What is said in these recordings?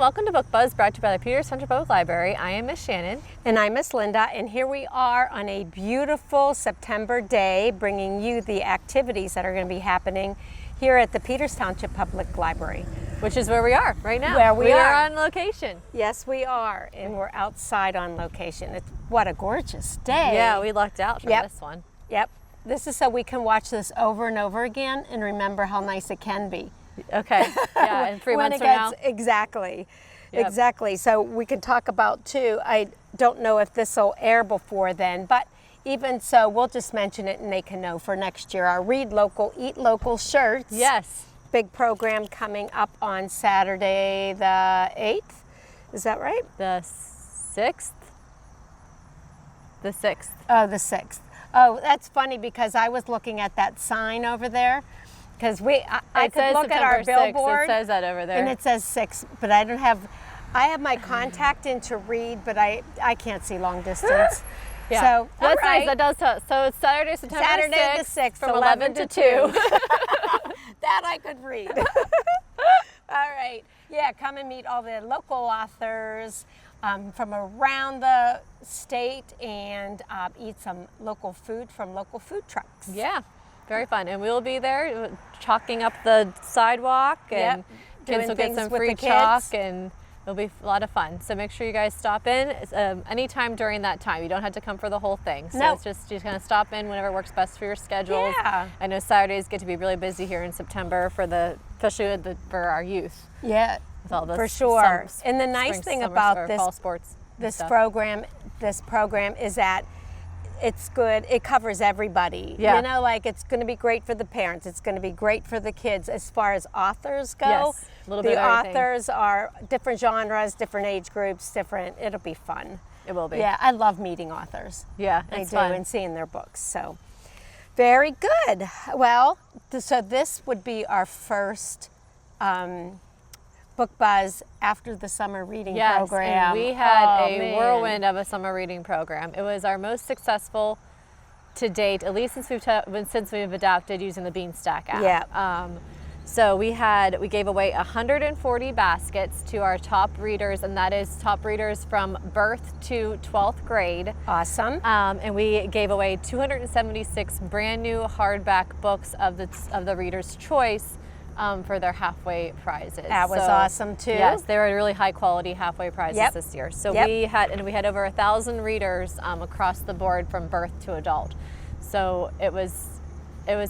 welcome to Book Buzz, brought to you by the Peters Township Public Library. I am Miss Shannon. And I'm Miss Linda, and here we are on a beautiful September day, bringing you the activities that are going to be happening here at the Peters Township Public Library. Which is where we are right now. Where we are on location. Yes, we are, and we're outside on location. What a gorgeous day. Yeah, we lucked out for this one. Yep. This is so we can watch this over and over again and remember how nice it can be. Okay. Yeah, in 3 months from now. Exactly. Yep. Exactly. So we can talk about too. I don't know if this will air before then, but even so, we'll just mention it and they can know for next year. Our Read Local, Eat Local shirts. Yes. Big program coming up on Saturday the 8th. Is that right? The 6th? The 6th. Oh, the 6th. Oh, that's funny because I was looking at that sign over there. Because I could look at our billboard. It says that over there. And it says 6, but I have my contact in to read, but I can't see long distance. Yeah. So that's nice. That does tell. So it's Saturday, September 6th, from 11 to 2. That I could read. All right. Yeah, come and meet all the local authors from around the state and eat some local food from local food trucks. Yeah. Very fun. And we'll be there chalking up the sidewalk, and kids will get some free chalk, and it'll be a lot of fun. So make sure you guys stop in anytime during that time. You don't have to come for the whole thing. So it's just kind of stop in whenever works best for your schedules. Yeah. I know Saturdays get to be really busy here in September especially for our youth. Yeah, with all the for sure. And the nice thing about fall sports this program is that it's good. It covers everybody. Yeah. You know, like it's going to be great for the parents. It's going to be great for the kids. As far as authors go, yes, a little bit the of everything. authors are different genres, different age groups, different. It'll be fun. It will be. Yeah, I love meeting authors. Yeah, I do, fun. and seeing their books. So, very good. Well, so this would be our first Book Buzz after the summer reading program. And we had a whirlwind of a summer reading program. It was our most successful to date, at least since we've adapted using the Beanstack app. Yeah. So we gave away 140 baskets to our top readers, and that is top readers from birth to 12th grade. Awesome. And we gave away 276 brand new hardback books of the reader's choice. For their halfway prizes. That was awesome too. Yes, they were really high quality halfway prizes this year. So we had over 1,000 readers across the board from birth to adult. So it was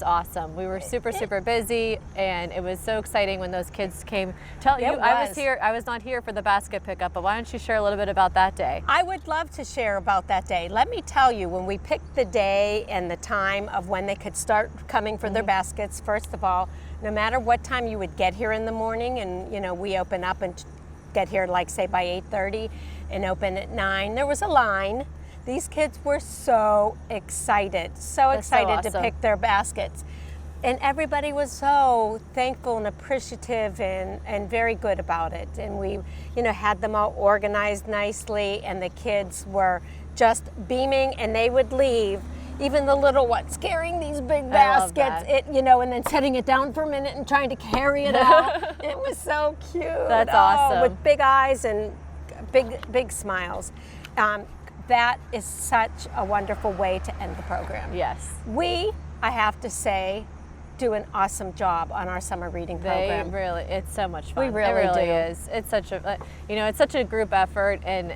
awesome. We were super busy, and it was so exciting when those kids came. I was not here for the basket pickup, but why don't you share a little bit about that day? I would love to share about that day. Let me tell you, when we picked the day and the time of when they could start coming for their baskets, first of all, no matter what time you would get here in the morning, and we open up and get here like say by 8:30 and open at 9, there was a line. These kids were so excited to pick their baskets. And everybody was so thankful and appreciative and very good about it. And we, had them all organized nicely, and the kids were just beaming, and they would leave, even the little ones, carrying these big baskets, and then setting it down for a minute and trying to carry it out. It was so cute. That's awesome. With big eyes and big smiles. That is such a wonderful way to end the program. Yes. I have to say, do an awesome job on our summer reading program. It's so much fun. We really it really do. is. It's such a group effort, and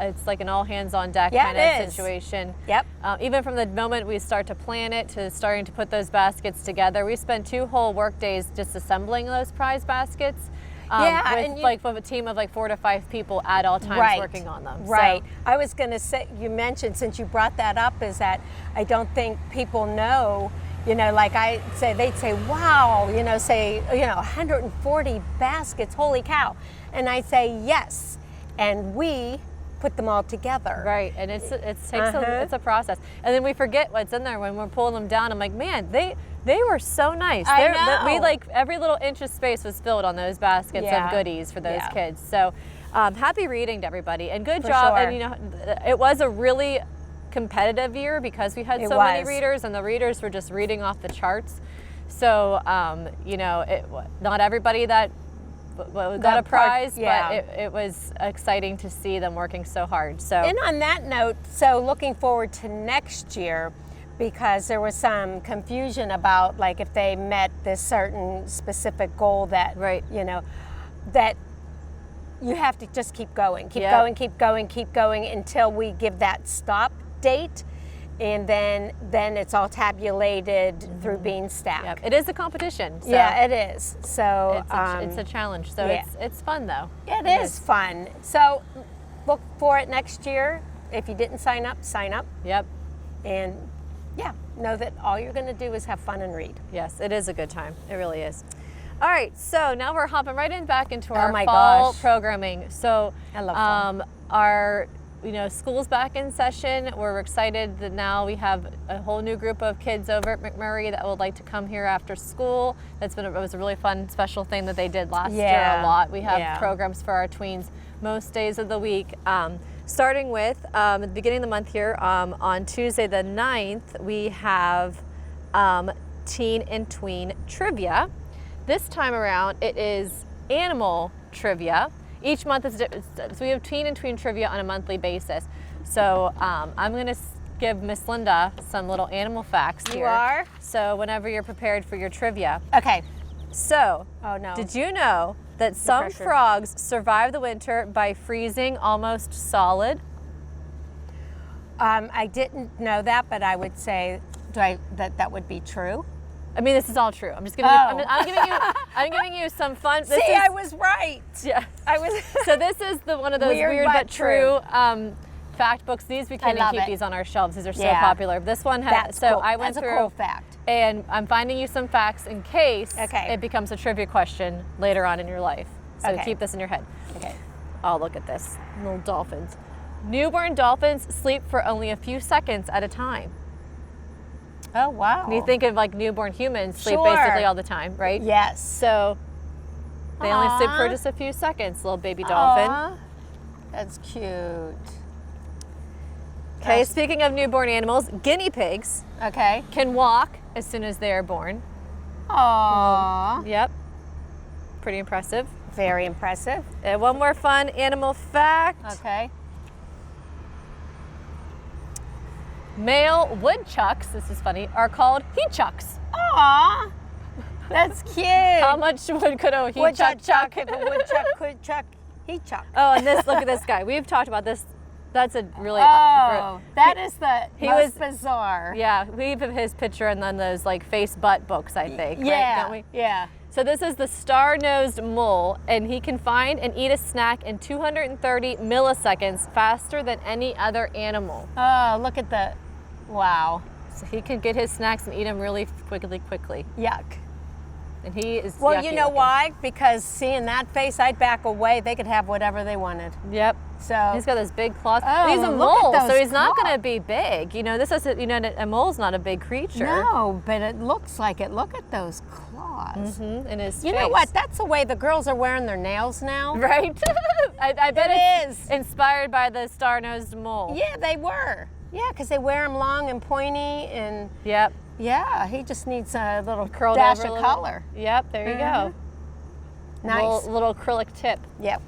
it's like an all hands on deck kind of situation. Yep. Even from the moment we start to plan it to starting to put those baskets together, we spend 2 whole work days just assembling those prize baskets. With a team of 4 to 5 people at all times working on them. Right. So. I was going to say, you mentioned, since you brought that up, is that I don't think people know, they'd say, wow, 140 baskets, holy cow. And I say, yes. And we put them all together. Right, and it's a process. And then we forget what's in there when we're pulling them down. I'm like, man, they were so nice. I know. Every little inch of space was filled on those baskets of goodies for those kids. So happy reading to everybody, and good job. Sure. And it was a really competitive year because we had so many readers, and the readers were just reading off the charts. So not everybody that got a prize, yeah. but it was exciting to see them working so hard. So, and on that note, so looking forward to next year, because there was some confusion about like if they met this certain specific goal that, right. you know, that you have to just keep going, keep Yep. going, keep going, keep going until we give that stop date. And then it's all tabulated through Beanstack. Yep. It is a competition. So Yeah, it is. So it's a challenge. So yeah. it's fun though. It is fun. So look for it next year. If you didn't sign up, sign up. Yep. And yeah, know that all you're going to do is have fun and read. Yes, it is a good time. It really is. All right, so now we're hopping right back into our my fall gosh. programming. So I love fall. Our school's back in session. We're excited that now we have a whole new group of kids over at McMurray that would like to come here after school. It was a really fun special thing that they did last year a lot. We have programs for our tweens most days of the week. Starting with at the beginning of the month here, on Tuesday the 9th, we have teen and tween trivia. This time around, it is animal trivia. Each month is different, so we have teen and tween trivia on a monthly basis. So I'm going to give Miss Linda some little animal facts here. You are? So whenever you're prepared for your trivia. Okay. So, oh no. Did you know that some frogs survive the winter by freezing almost solid? I didn't know that, but I would say that would be true. I mean, this is all true. I'm just giving you. I'm giving you some fun. I was right. Yeah, I was. So this is one of those weird but true fact books. These we can't even keep these on our shelves. These are so popular. This one has. Cool. I went That's through. a cool fact. And I'm finding you some facts in case it becomes a trivia question later on in your life. So keep this in your head. Okay. Oh, look at this. Little dolphins. Newborn dolphins sleep for only a few seconds at a time. Oh, wow. And you think of like newborn humans sleep basically all the time, right? Yes. So they only sleep for just a few seconds, little baby dolphin. Aww. That's cute. Okay, speaking of newborn animals, guinea pigs can walk as soon as they are born. Aww. Yep. Pretty impressive. Very impressive. And one more fun animal fact. Okay. Male woodchucks, this is funny, are called he-chucks. Aww. That's cute. How much wood could a he-chuck chuck? If a woodchuck could chuck, he-chuck. Oh, and this, look at this guy. We've talked about this. That's a really... that is the most bizarre. Yeah, we have his picture and then those like face butt books, I think, yeah, right? Don't we? Yeah. So this is the star-nosed mole, and he can find and eat a snack in 230 milliseconds faster than any other animal. Oh, look at the, wow. So he can get his snacks and eat them really quickly. Yuck. And he is Well, you know why? Because seeing that face, I'd back away. They could have whatever they wanted. Yep. So he's got those big claws. Oh, he's a look mole, at those so he's not claws. going to be big. You know, this is a mole's not a big creature. No, but it looks like it. Look at those claws. In his face. You know what? That's the way the girls are wearing their nails now. Right? I bet It it's is. inspired by the star-nosed mole. Yeah, they were. Yeah, because they wear them long and pointy, and Yep. yeah, he just needs a little Curled dash over a of little. color. Yep, there you go. Nice. Little acrylic tip. Yep.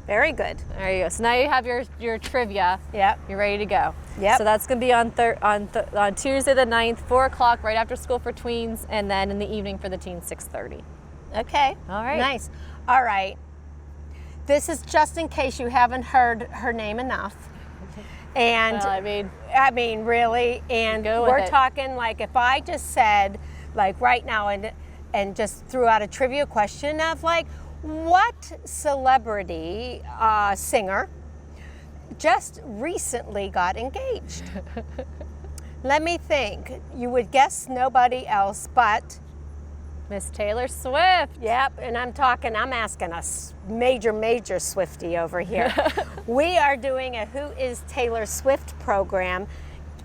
Very good. There you go. So now you have your trivia. Yep. You're ready to go. Yep. So that's going to be on Tuesday the 9th, 4 o'clock, right after school for tweens, and then in the evening for the teens, 6:30. Okay. All right. Nice. All right. This is just in case you haven't heard her name enough. And Well, I mean, really, and Go with we're it. talking like if I just said, like right now, and just threw out a trivia question of like, what celebrity singer just recently got engaged? Let me think. You would guess nobody else but. Miss Taylor Swift. Yep, and I'm asking a major Swiftie over here. We are doing a Who is Taylor Swift program.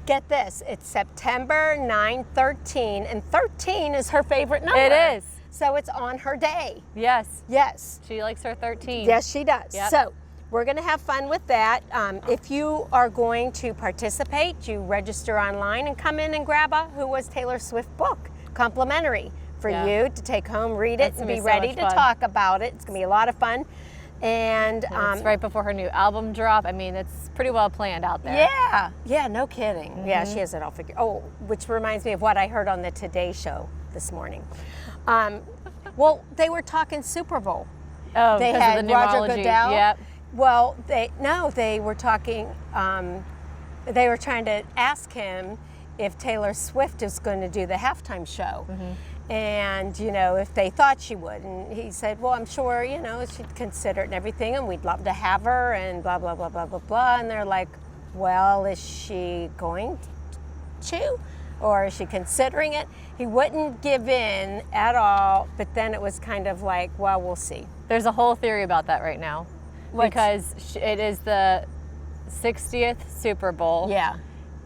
Get this, it's September 9/13, and 13 is her favorite number. It is. So it's on her day. Yes. Yes. She likes her 13. Yes, she does. Yep. So we're going to have fun with that. If you are going to participate, you register online and come in and grab a Who Was Taylor Swift book, complimentary, for Yeah. you to take home, read it, That's and gonna be be so ready much to fun. talk about it. It's going to be a lot of fun. And It's right before her new album drop. I mean, it's pretty well planned out there. yeah, no kidding. Yeah, she has it all figured. Oh, which reminds me of what I heard on the Today Show this morning. Well, they were talking Super Bowl. Oh, They because had of the Roger numerology. Goodell. Yep. Well, they were talking. They were trying to ask him if Taylor Swift is going to do the halftime show. And, if they thought she would. And he said, well, I'm sure, she'd consider it and everything, and we'd love to have her, and blah, blah, blah, blah, blah, blah. And they're like, well, is she going to? Or is she considering it? He wouldn't give in at all, but then it was kind of like, well, we'll see. There's a whole theory about that right now. Because it is the 60th Super Bowl. Yeah.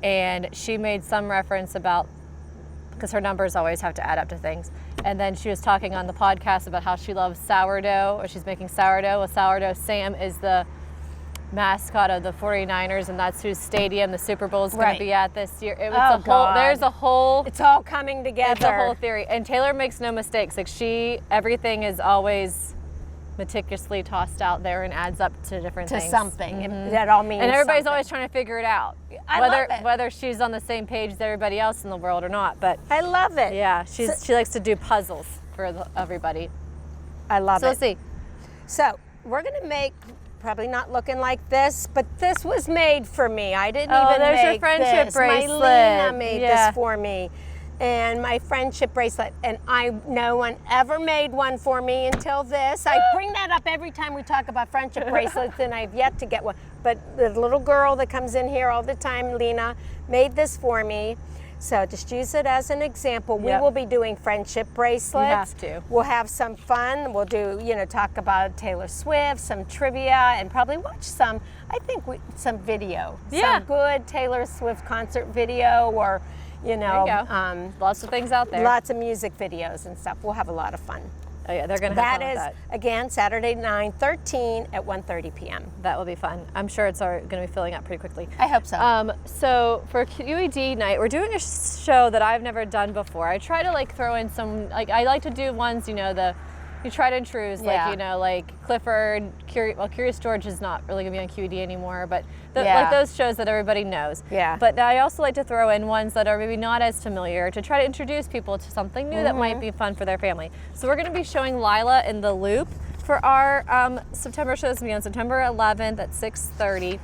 And she made some reference about, because her numbers always have to add up to things. And then she was talking on the podcast about how she loves sourdough, or she's making sourdough. Well, Sourdough Sam is the mascot of the 49ers, and that's whose stadium the Super Bowl is going to be at this year. There's a whole. It's all coming together. It's a whole theory. And Taylor makes no mistakes. Like everything is always meticulously tossed out there and adds up to different things. Something. That all means And everybody's something. always trying to figure it out. I love it. Whether she's on the same page as everybody else in the world or not. But I love it. yeah, she likes to do puzzles for everybody. I love So it. let's see. So we're going to make, probably not looking like this, but this was made for me. I didn't even there's your make friendship this. bracelet. My Lena made Yeah. this for me. And my friendship bracelet. And no one ever made one for me until this. I bring that up every time we talk about friendship bracelets, and I've yet to get one. But the little girl that comes in here all the time, Lena, made this for me. So just use it as an example. We Yep. will be doing friendship bracelets. You have to. We'll have some fun. We'll do, talk about Taylor Swift, some trivia, and probably watch some video. Yeah. Some good Taylor Swift concert video, or, There you go. Lots of things out there. lots of music videos and stuff. We'll have a lot of fun. Oh yeah, they're going to have That fun is, with that. again, Saturday, 9/13 at 1:30 p.m. That will be fun. I'm sure it's going to be filling up pretty quickly. I hope so. So for QED night, we're doing a show that I've never done before. I try to throw in some, I like to do ones, you tried and trues, Yeah. like Clifford. Curious George is not really going to be on QED anymore, but Yeah. like those shows that everybody knows. Yeah. But I also like to throw in ones that are maybe not as familiar, to try to introduce people to something new that might be fun for their family. So we're going to be showing Lila in the Loop for our September show. This will be on September 11th at 6:30.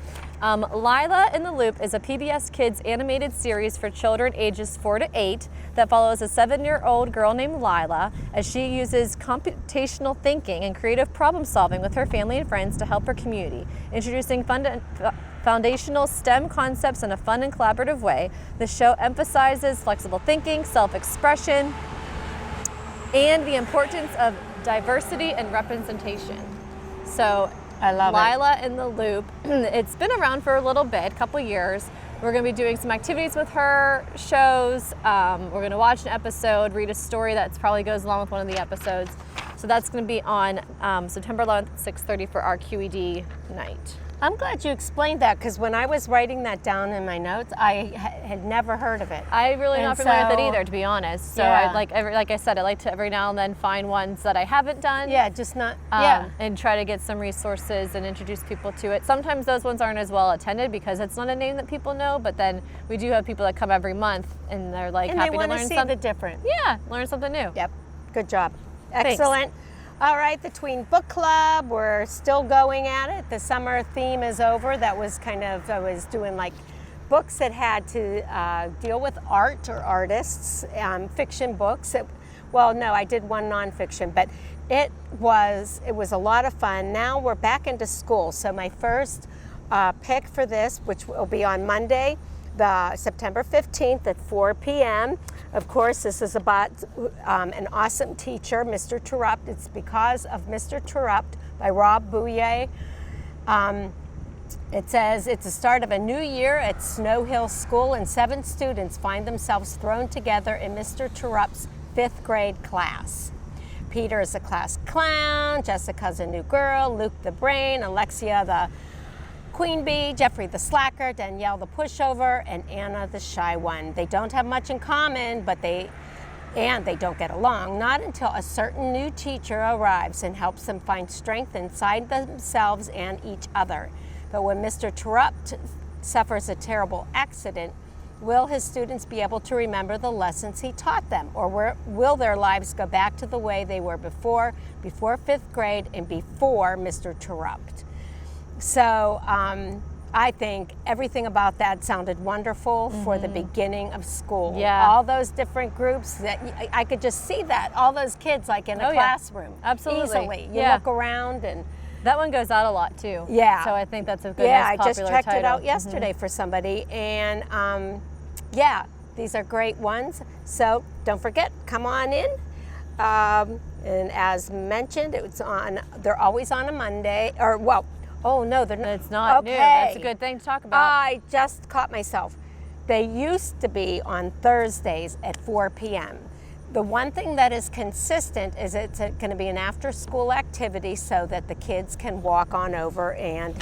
Lila in the Loop is a PBS Kids animated series for children ages 4 to 8 that follows a 7-year-old girl named Lila as she uses computational thinking and creative problem solving with her family and friends to help her community, introducing foundational STEM concepts in a fun and collaborative way. The show emphasizes flexible thinking, self-expression, and the importance of diversity and representation. So I love it. Lila in the Loop. It's been around for a little bit, a couple years. We're going to be doing some activities with her, shows. We're going to watch an episode, read a story that probably goes along with one of the episodes. So that's going to be on September 11th, 6:30 for our QED night. I'm glad you explained that, because when I was writing that down in my notes, I had never heard of it. I'm really not And familiar with it so- either, to be honest. So Yeah. like I said, I like to every now and then find ones that I haven't done. Yeah, just not, And try to get some resources and introduce people to it. Sometimes those ones aren't as well attended because it's not a name that people know, but then we do have people that come every month and they're like And they happy to want to learn see something. the different. Yeah, learn something new. Yep, good job. Thanks. Excellent. All right, the Tween Book Club, we're still going at it. The summer theme is over. That was I was doing books that had to deal with art or artists, fiction books. I did one nonfiction, but it was a lot of fun. Now we're back into school, so my first pick for this, which will be on Monday, the September 15th at 4 p.m. Of course, this is about an awesome teacher, Mr. Terrupt. It's Because of Mr. Terrupt by Rob Bouye. It says, it's the start of a new year at Snow Hill School, and 7 students find themselves thrown together in Mr. Terrupt's 5th grade class. Peter is a class clown, Jessica's a new girl, Luke the brain, Alexia the queen bee, Jeffrey the slacker, Danielle the pushover, and Anna the shy one. They don't have much in common, but they and they don't get along, not until a certain new teacher arrives and helps them find strength inside themselves and each other. But when Mr. Trupp suffers a terrible accident, will his students be able to remember the lessons he taught them? Or will their lives go back to the way they were before 5th grade and before Mr. Trupp? So I think everything about that sounded wonderful for the beginning of school. Yeah. All those different groups, that I could just see that, all those kids like in a classroom. Absolutely. Easily. You look around and... That one goes out a lot too. Yeah. So I think that's a good, nice, nice popular I just checked title. it out yesterday for somebody, and these are great ones. So don't forget, come on in. And as mentioned, they're always on a Monday, oh no, they're not. It's not okay. new. That's a good thing to talk about. I just caught myself. They used to be on Thursdays at 4 p.m. The one thing that is consistent is it's going to be an after-school activity so that the kids can walk on over and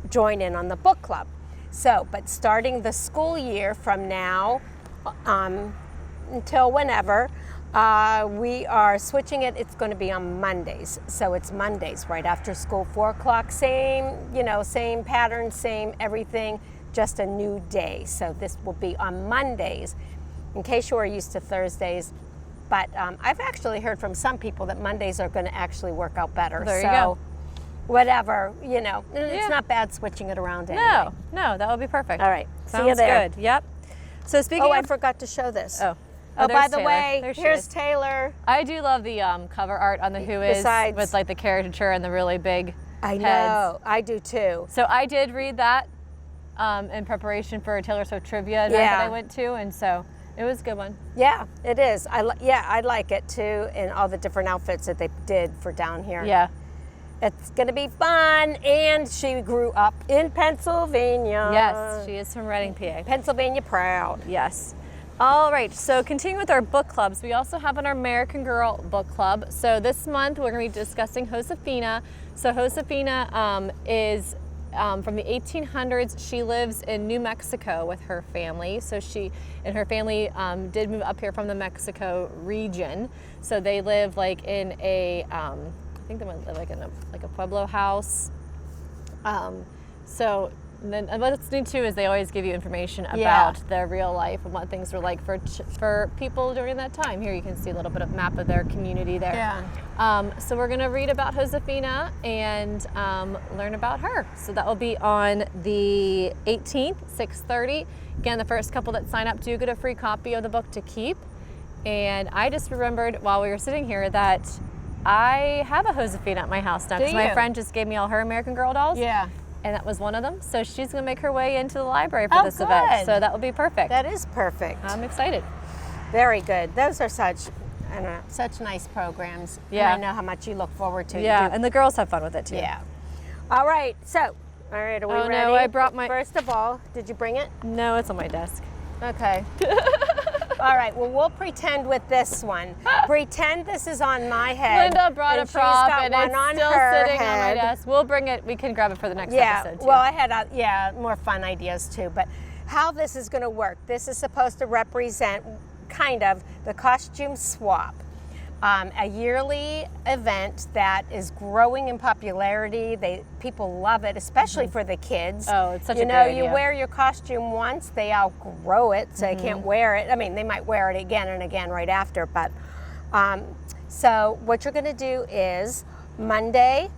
join in on the book club. So, but starting the school year from now until whenever, we are switching it. It's going to be on Mondays. So it's Mondays right after school, 4 o'clock, same pattern, same everything, just a new day. So this will be on Mondays, in case you are used to Thursdays. But I've actually heard from some people that Mondays are going to actually work out better. There you go. Whatever, it's not bad switching it around anyway. No, that would be perfect. All right, Sounds see you there. Good. Yep. So speaking of... I forgot to show this. Oh, by there's the Taylor. way, There she here's is. Taylor. I do love the cover art on the Who Is Besides- with like the caricature and the really big I heads. know, I do too. So I did read that in preparation for a Taylor Swift trivia event that I went to, and so it was a good one. Yeah, it is. I like it too, and all the different outfits that they did for down here. Yeah. It's going to be fun, and she grew up in Pennsylvania. Yes, she is from Reading, PA. Pennsylvania proud. Yes. All right, so continuing with our book clubs, we also have an American Girl book club. So this month we're going to be discussing Josefina. So Josefina is from the 1800s. She lives in New Mexico with her family. So she and her family did move up here from the Mexico region. So they live like in a, I think they might live like in a Pueblo house. And then what's neat too is they always give you information about their real life and what things were like for people during that time. Here you can see a little bit of map of their community there. Yeah. So we're going to read about Josefina and learn about her. So that will be on the 18th, 6:30. Again, the first couple that sign up do get a free copy of the book to keep. And I just remembered while we were sitting here that I have a Josefina at my house now because my friend just gave me all her American Girl dolls. Yeah. And that was one of them. So she's going to make her way into the library for this event. So that will be perfect. That is perfect. I'm excited. Very good. Those are such nice programs. Yeah. And I know how much you look forward to. Yeah, and the girls have fun with it too. Yeah. All right. So, are we ready? No, I brought my... First of all, did you bring it? No, it's on my desk. Okay. All right, well, we'll pretend with this one. Pretend this is on my head. Linda brought a prop and it's still sitting on my head. desk. We'll bring it, we can grab it for the next episode too. Well, I had more fun ideas too, but how this is going to work. This is supposed to represent kind of the costume swap. A yearly event that is growing in popularity. People love it, especially for the kids. Oh, it's such a great You idea. wear your costume once, they outgrow it, so they can't wear it. I mean, they might wear it again and again right after, but so what you're going to do is Monday,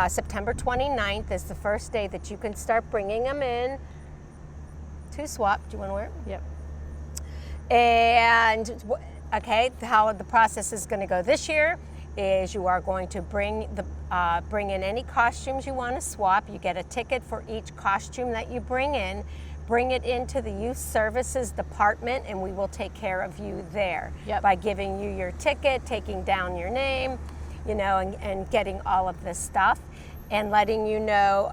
September 29th is the first day that you can start bringing them in to swap. Do you want to wear it? Yep. And okay, how the process is going to go this year is you are going to bring in any costumes you want to swap. You get a ticket for each costume that you bring in. Bring it into the youth services department, and we will take care of you there by giving you your ticket, taking down your name, and getting all of this stuff, and letting you know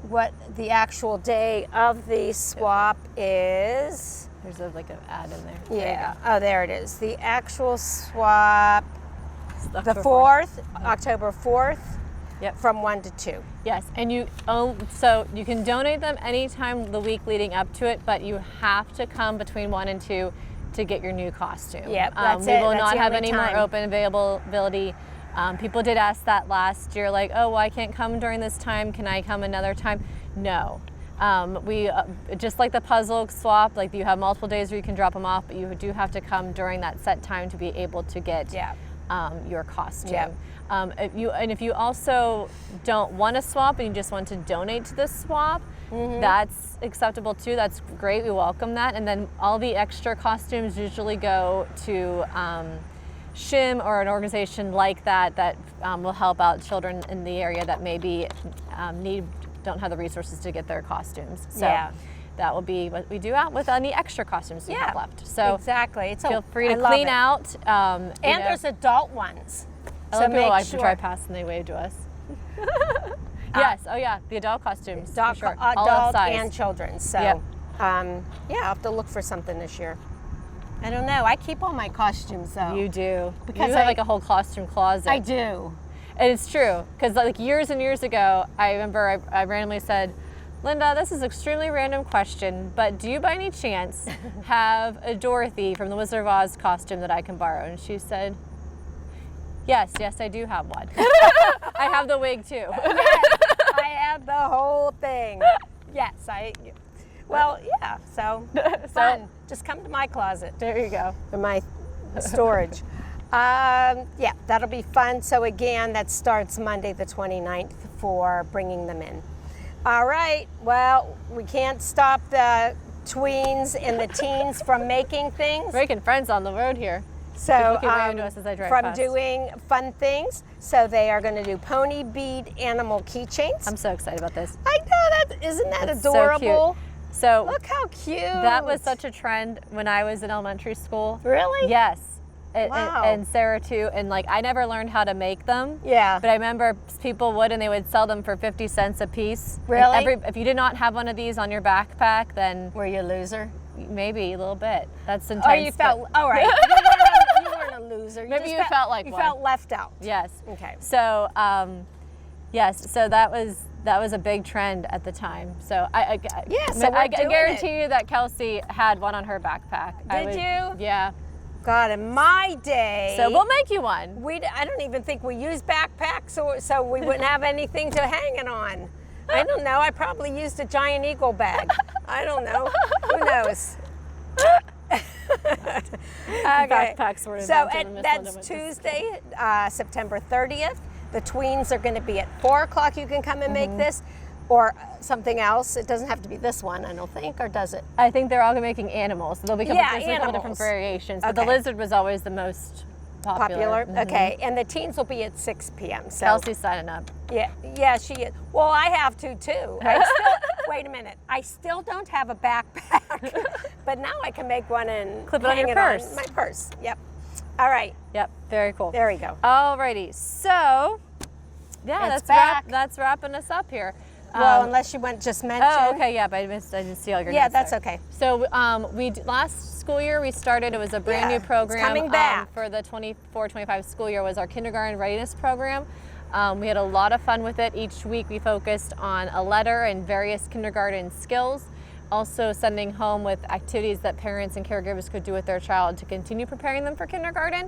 what the actual day of the swap is. There's like an ad in there. Yeah. Oh, there it is. The actual swap, the October 4th, October 4th, from 1 to 2. Yes, and so you can donate them anytime the week leading up to it, but you have to come between 1 and 2 to get your new costume. Yep, that's we it. will That's not the have only any more time. open availability. People did ask that last year, like, oh, well, I can't come during this time. Can I come another time? No. We just like the puzzle swap, like you have multiple days where you can drop them off, but you do have to come during that set time to be able to get your costume. Yep. If you also don't want to swap and you just want to donate to the swap, that's acceptable too. That's great. We welcome that. And then all the extra costumes usually go to SHIM or an organization like that will help out children in the area that maybe don't have the resources to get their costumes. So that will be what we do out with any extra costumes we have left. So exactly. feel free to clean out. And there's adult ones. So people like to drive past and they wave to us. Yes. Oh yeah. The adult costumes. For sure. Adult and children. So I'll have to look for something this year. I don't know. I keep all my costumes though. You do. Because you have like a whole costume closet. I do. And it's true. Because like years and years ago, I remember I randomly said, Linda, this is an extremely random question, but do you by any chance have a Dorothy from the Wizard of Oz costume that I can borrow? And she said, yes, I do have one. I have the wig too. Yes, I have the whole thing. Yes, so fun. Just come to my closet. There you go. In my storage. That'll be fun. So again, that starts Monday the 29th for bringing them in. All right, well, we can't stop the tweens and the teens from making things. Making friends on the road here. So from doing fun things. So they are going to do pony bead animal keychains. I'm so excited about this. I know that. Isn't that adorable? So look how cute. That was such a trend when I was in elementary school. Really? Yes. Wow. And Sarah too, and like I never learned how to make them. Yeah. But I remember people would, and they would sell them for 50 cents a piece. Really? If you did not have one of these on your backpack, then were you a loser? Maybe a little bit. That's intense. Oh, you felt. All right. You weren't a loser. Maybe you felt like you one. felt left out. Yes. Okay. So yes. So that was a big trend at the time. So I guarantee you that Kelsey had one on her backpack. Did you? Yeah. God, in my day. So we'll make you one. I don't even think we used backpacks, so we wouldn't have anything to hang it on. I don't know. I probably used a giant eagle bag. I don't know. Who knows? Okay. Backpacks were so that's Tuesday, September 30th. The tweens are going to be at 4 o'clock. You can come and make this. Or something else. It doesn't have to be this one, I don't think, or does it? I think they're all making animals. So they'll become there's a couple different variations. But the lizard was always the most popular. Okay, and the teens will be at 6 p.m. So Kelsey's signing up. Yeah, she is. Well, I have to too. Wait a minute. I still don't have a backpack, but now I can make one and clip it on your purse. On my purse. Yep. All right. Yep. Very cool. There we go. Alrighty. So, yeah, that's wrapping us up here. Well, unless you just mentioned. Oh, okay, yeah, but I didn't see all your notes. Yeah, that's there. okay. So last school year we started, it was a brand new program. It's coming back. For the 24-25 school year was our kindergarten readiness program. We had a lot of fun with it. Each week we focused on a letter and various kindergarten skills. Also sending home with activities that parents and caregivers could do with their child to continue preparing them for kindergarten.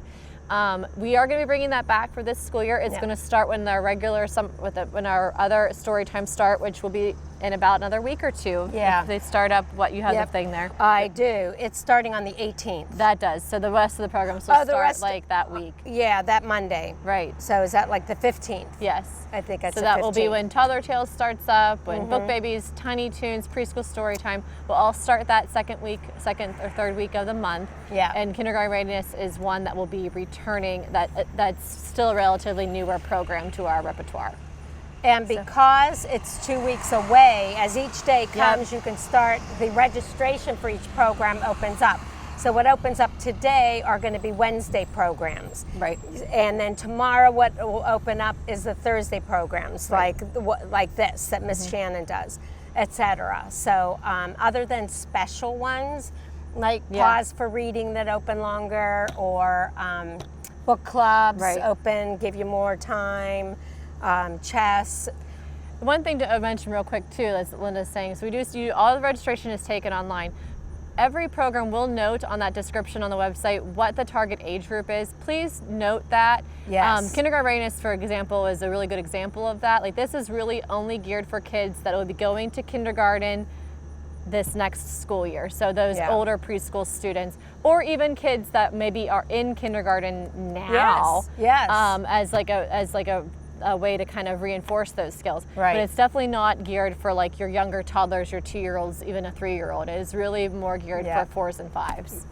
We are going to be bringing that back for this school year. It's going to start when our when our other story time start, which will be in about another week or two. Yeah. If they start up, you have the thing there. I do. It's starting on the 18th. That does. So the rest of the programs will start like that week. Yeah, that Monday. Right. So is that like the 15th? Yes. I think that's so the 15th. That will be when Toddler Tales starts up, when Book Babies, Tiny Toons, Preschool Story Time will all start that second or third week of the month. Yeah. And Kindergarten Readiness is one that will be returning. That's still a relatively newer program to our repertoire. And because it's 2 weeks away, as each day comes, you can start, the registration for each program opens up. So what opens up today are going to be Wednesday programs. Right. And then tomorrow what will open up is the Thursday programs, like this that Miss Shannon does, etc. So other than special ones, like Pause for Reading that open longer, or book clubs open, give you more time. Chess. One thing to mention real quick too, as Linda's saying, so all the registration is taken online. every program will note on that description on the website what the target age group is. Please note that. Yes. Kindergarten readiness, for example, is a really good example of that. Like, this is really only geared for kids that will be going to kindergarten this next school year. So those older preschool students, or even kids that maybe are in kindergarten now, as like a way to kind of reinforce those skills. Right. But it's definitely not geared for like your younger toddlers, your 2-year-olds, even a 3-year-old. It is really more geared for 4s and 5s.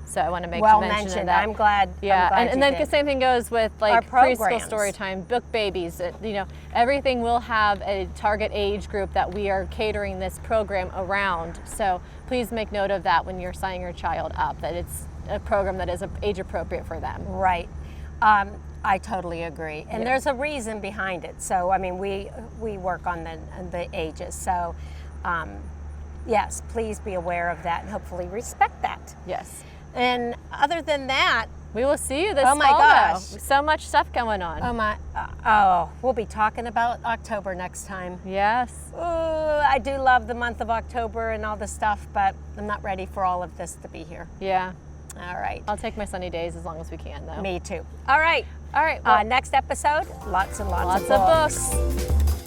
So I want to make mention of that. I'm glad. Yeah, I'm glad and then the same thing goes with like preschool programs. story time, book babies. You know, everything will have a target age group that we are catering this program around. So please make note of that when you're signing your child up, that it's a program that is age appropriate for them. Right. I totally agree, and there's a reason behind it. So I mean, we work on the ages. So yes, please be aware of that and hopefully respect that. Yes. And other than that, we will see you this oh my fall, gosh, though. So much stuff going on. We'll be talking about October next time. Yes. Ooh, I do love the month of October and all the stuff, but I'm not ready for all of this to be here. Yeah. All right. I'll take my sunny days as long as we can, though. Me too. All right. All right. Well, next episode, lots and lots of books.